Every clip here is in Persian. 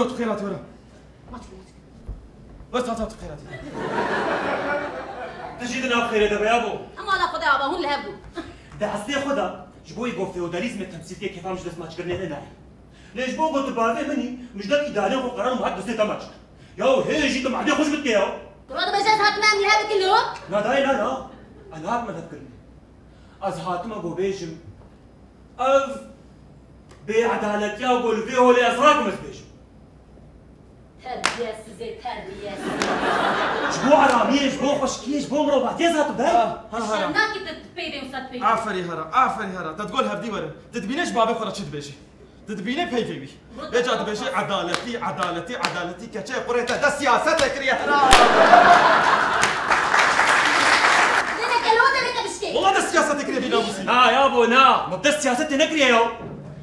برو تو خیراتی برو. بس تا تو خیراتی. تجد ناب خير ده يابو. اما انا خدا ابا هون لهبو. ده اصلي خدا جبوي جو فيوداليزم التمثيليه كيف مش دس ماتش قرني انا. ليش بو قلت بعرفه مني مش ده اداري وقرار مهد بس تماتش. ياو هي جيت معدي خوش بك ياو. ترى بجاز هاتمان لهب كله. لا داي لا انا هات ما تذكرني. از هاتما جو بيجم اف بعدالة يا قول فيه ولا اسراك مس بيجم. تربية سيزي تربية. جبو عرامية جبو خشكية جبو مروبات يزهاتو داي. شناكي تتبيدي وستبيدي. عفري هرا تتقول هبدي ورا تدبينيش بابي خورا تشد بيجي. تدبيني بيبي. بيجات بيجي عدالتي كشي قريتا ده سياستك يا هرا. والله ده سياستك يا بينا موسي. نا يا ابو نا ما بدس سياستي نكري ياو.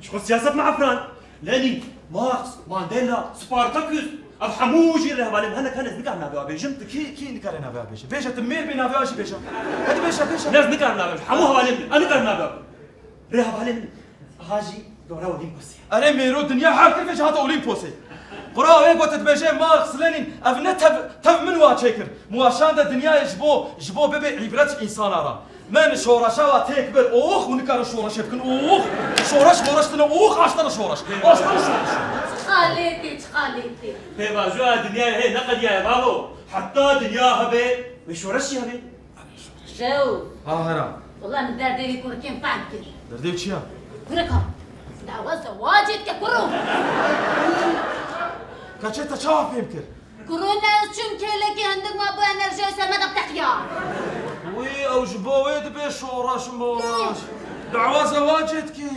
شو سياسة مع عفران؟ لاني ماركس مانديلا سبارتاكوس الحموجي الرهبالي هنا كان نكر نافع بيجم كي نكر نافع بيجم بيجا تمير بنافع شي بيجا هذا بيجا ناس نكر نافع حمو هوالي انا نكر نافع رهبالي هاجي دورا اولمبوسي انا ميرو الدنيا حال كيفاش هذا اولمبوسي قراو هيك قلت بيجي ماركس لينين افنتها تم من واتشيكر مواشان الدنيا جبو بيبي عبرت انسان راه من شورشا تكبر اوخ ونكر شورش يمكن اوخ شورش مورشتنا اوخ عشتنا شورش خالتي هي باجوا الدنيا هي نقد يا بابو حتى الدنيا هبه وشورش يا هبه جو هرا والله من دردي يكون كيف فكر دردي وشيا كركم دعوة زواجك ككرو كاتشتا شاف يمكن كورونا شنك لك عندك ما بو انرجي سما بتحيا وي او جبوي دبي شورش مورش دعوة زواجك كي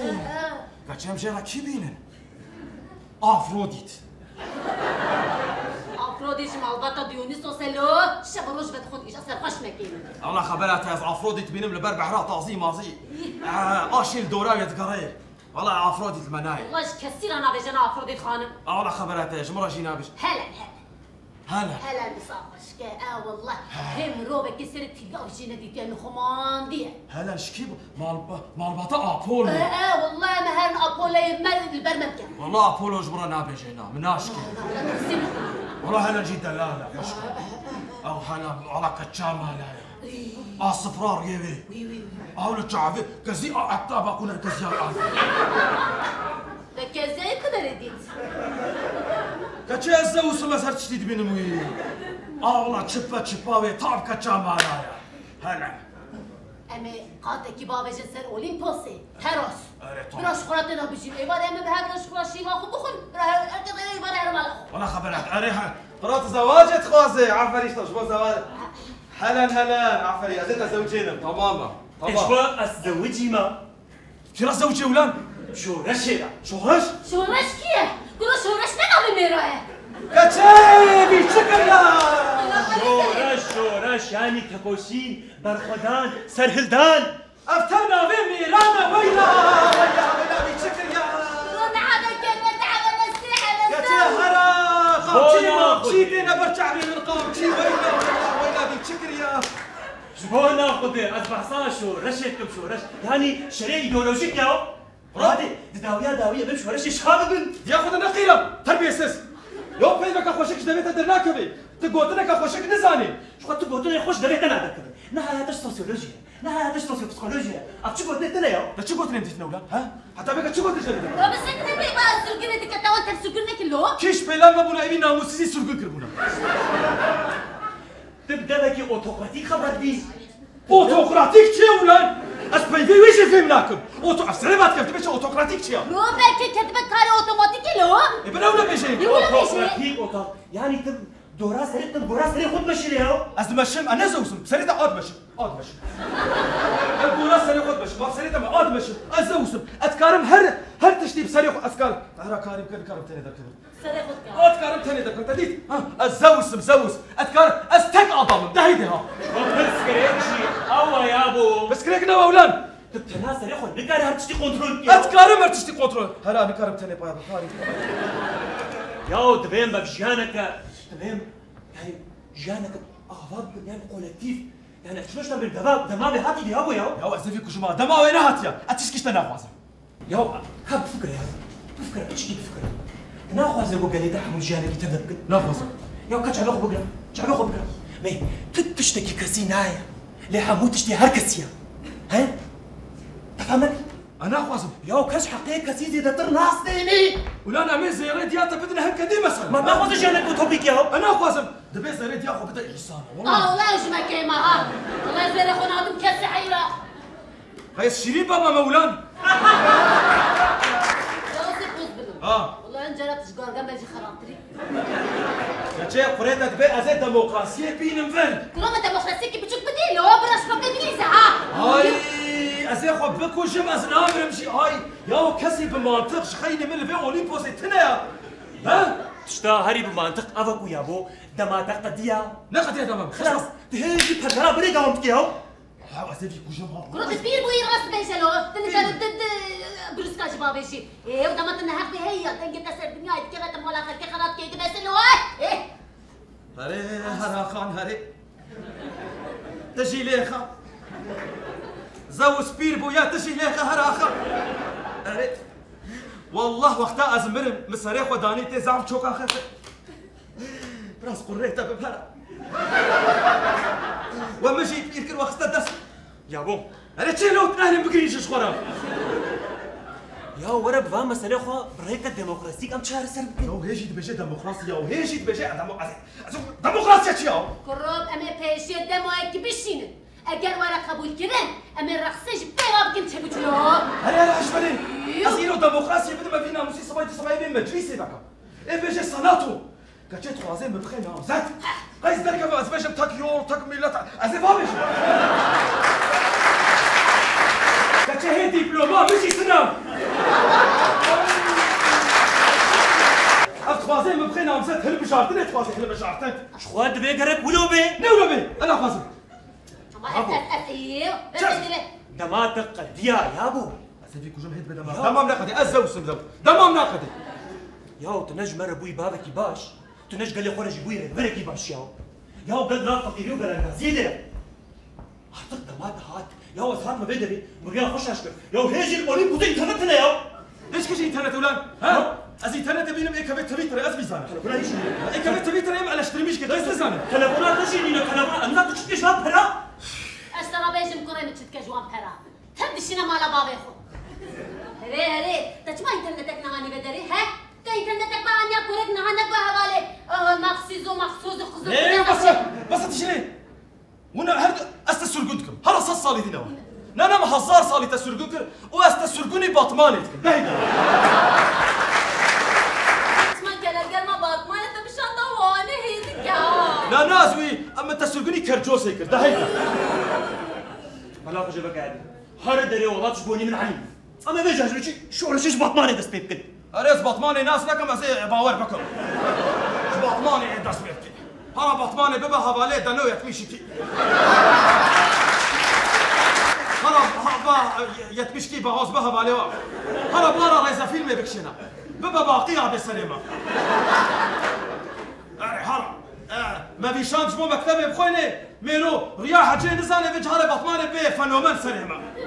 كاتشم جرا كي بينن افروديت افروديت مالباتا ديونيسو سلو شبروش بتخد ايش اصلا خش مكين الله خبرات يا افروديت بينم لبربع راه طازي مازي اشيل دوراوية قريه والله افروديت المنايل والله كثير انا بجنا افروديت خانم والله خبرات ايش مرة جينا بيش هلا بصافش والله هم روبك كسرت تلقاو جينا دي كانوا خمانديه هلا شكيب مال بطا ابولو والله ما هان ابولو يمر البرمجه والله ابولو جبرنا بيجينا من اشكي والله هلا جيت لا او هلا على كتشام هلا الصفرار يبي او الشعبي كزي اعطى بكون كزي كزي كبرديت كتشي الزوس ما صارت جديد بينموي والله تشباوي طاب كتشام هلا اما قاطع كي بابا جسر اولمبوسي تراس براش قراتنا بجي ايبار اما بهاجر شكراشي ما خو بخل اركض ايبار ارمال والله خبرت اريحه قرات زواجت خوازي عفريش تشبو زواج هلا عفري ازيد زوجينا تماما ايش بقى ازوجي ما شو راح زوجي ولان شورش شورش كيه كل شورش نقل ميراه كتابي شكر شورش يعني تكوشين برخدان سرهلدان افتنا في ميرانا ويلا بشكر يا نعم كلمة دعوة نسيحة هرا قامتي دينا برجع من القامتي ويلا بشكر يا جبونا خذي اصبح صار شورشتكم شورش يعني شريعة ايديولوجيك ياو هذه داوية بمش ورش شابن ياخذ نقيرة تربية سيس لو بينك اخوشك دبيت درناك بي تقوتنك اخوشك نزاني شو قد تقوتني يخش دبيت انا هذاك نهاية تش سوسيولوجيا نهاية تش سوسيولوجيا افتش قوتني انت يا لا تشو قوتني انت نولا ها حتى بك تشو قوتني بس انت بقى سرقني ديك انت سرقني كله كيش بلا ما بونا اينا موسيسي سرقن كربونا تبدا لك اوتوقراتيك خبرت بي اوتوقراتيك تشي ولا اسبيفي ويش في ملاكم افسربات كيف تبيش اوتوقراتيك تشي روبك كتبت كاري اوتوماتيكي لو ابن ولا بيجي اوتوقراتيك يعني تب دورا سري خد مشي ليها از مشم انا زوسم سريت عاد مشي الدورا سري خد مشي ما سريت ما عاد مشي ازوسم اتكارم هر تشتيب سري اسكار هرا كارم تاني ذاك سري خد اتكارم تاني ذاك تديت الزوس اتكارم استك عظام دهيدها بسكريكشي اوا يا ابو بسكريكنا اولان تتناسى ياخذ نكار هرتشتي كنترول اتكارم هرتشتي كنترول هلا نكارم تاني بايا بخاري ياو دبين بجانك تمام يعني جانك اغضب يعني كولكتيف يعني شلوش نعمل دماغي هاتي دي ابو ياو ازفيك جماعه دماغي وين هاتيا اتشكيش تنافس ياو هاب فكره يا فكره ايش كيف فكره ناخذ لو قال لي ده حمل جانبي تذكر ناخذ يا كاتش على خو بقرا شعبي خو بقرا مي تشتكي كسينايا ليه حموت تشتي هركسيا ها تفهمك انا اخوز يا كاش حقيقة سيدي ده تر ناس ديني ولا انا مي زي ريد ياتا بدنا هكا دي مثلا ما ناخذ جانب توبيك يا انا اخوز دبي زي ريد ياخو بدا احسان والله والله ما كيما ها والله زي اخونا عندهم كاس حيره هاي الشريب بابا مولان والله ان جربت شقار قبل يجي خاطري كاتشي قريتا دبي ازي ديمقراطيه بين مفن كلهم ديمقراطيه كي بتشوف بديل هو براش فوق انجليزي ها هاي ازي خو بكو جم ازنام نمشي هاي يا كسي بمنطق شخيني من البي اولمبوس تنا ها تشتا هري بمنطق افكو يابو دما تقديا نقد يا تمام خلاص تهيجي بهرا بري قام تكيو ها ازي في كوجم كرو تبير بوي راس بيشلو تنجر بروسكاش بابيشي ايه ودما تنهق هي تنجي تسر الدنيا كيف تمولا خلك خرات كي تبسلو ايه هري هرا خان هري تجي ليخا زو سبير بويا تجي ليخا هرا خان هري والله وقتها ازمرم مسريخ وداني تزعم تشوكا خفه براس قريتا ببهرا ومشي يركن وقت الدس يابو هري تشيلو تنهلم بقريش شخورا يا ورا بفا مسألة خو بريكة ديمقراطية كم شهر سر يو هيجي تبجي ديمقراطية وهيجي تبجي ديمقراطية تشيو كروب أمي بيشي دمو اكي بشين اگر ورا قبول كرن أمي رقصيش بيغاب كنت بجلو هلا عجبني أزيرو ديمقراطية بدل ما فينا موسي صباي بين مجلسي بكا إيه بيجي صناتو كاتشي تخوازين ببخينا زاد قيس دركا ما أزبيش بتاك يور تاك ميلات أزي فابش كاتشي هي دبلوما مشي سنام أتخوازين ببخينا مزاد هل بشارتين أتخوازين هل بشارتين شخوات بي قرب ولو بي نولو بي أنا خوازين دما تقديا يابو أزي كوجم هيد بدمام دمام ناقدي أزو سمزو دمام ناقدي ياو تنج مر ابوي بابك باش تنج قال لي خرج ابوي بركي باش ياو قد لا فقيري وقال زيده اعتقد ما هات ياو اصحاب ما بدري مريا خش اشكر ياو هيجي الاولمبيكو دي انترنت ياو ليش كشي انترنت ولان ها ازي انترنت بينم ايه كبت تويتر ازبي زانه ايه كبت تويتر يم على اشتري مش كده زانه تليفونات تجي لنا تليفون انا تشتي شباب هلا اشترى بيجم كورين تشتكى جوان بحرا تبدشينا مالا بابي خو هري تجمع انترنتك نهاني بدري ها انترنتك بقى انيا كوريك نهانك بقى حوالي مخصوص خزو ايه بس تشري وانا هرد استسرقونكم هلا صالي دينا انا ما هزار صالي تسرقونكم واستسرقوني باطماني هيدا اسمع كلام ما باطماني انت مش هتواني هيدك لا نازوي اما تسرقوني كرجوس هيك ده هيدا بلا خجبك عادي هر دري والله تشبوني من علي اما بيجي هجري شو رشيش باطماني دست بيبكن اريس باطماني ناس لكم زي باور بكم باطماني دست بيبكن هرا باطماني ببا هبالي دانو يتمشكي هرا با يتمشكي باغوز بها بالي هرا بارا ريزا فيلم بكشنا ببا باقيها بالسينما هرا ما في شانش مو مكتبي بخويني ميرو رياح جاي نزاني بجهاري باطماني بي فنومن سينما